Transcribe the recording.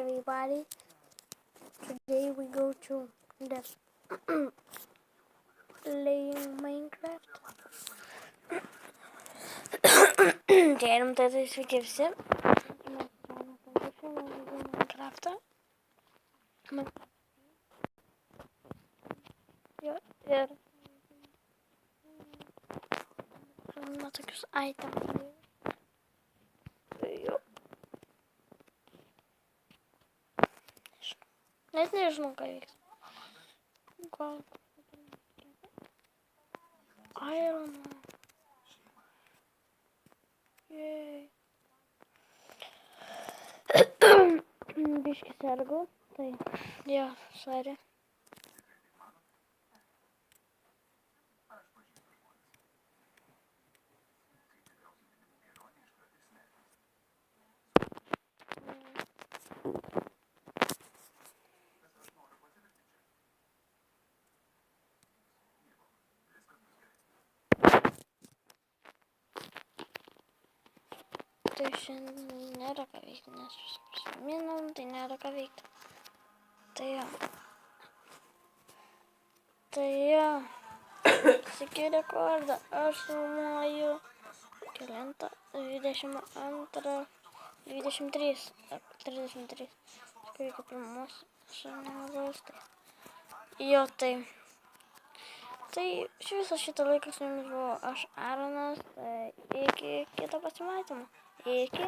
everybody. Today we go to the playing Minecraft. Diyelim tezahürat fikirsi. Minecraft'ta. Yer. Sonunda takıyoruz item. Yok. Ne diyorsun kayık? Iron. Yay. Бишки сарго. Я саре. Точно не роковик, не минуты не роковик. Tai Siki rekordą aš filmuoju kelintą 22, 23, 33. Reikia pirmos šanelos. Jo, tai visą šitą laiką su jumis buvo aš Aronas. Tai iki kito pasimatymo. Iki.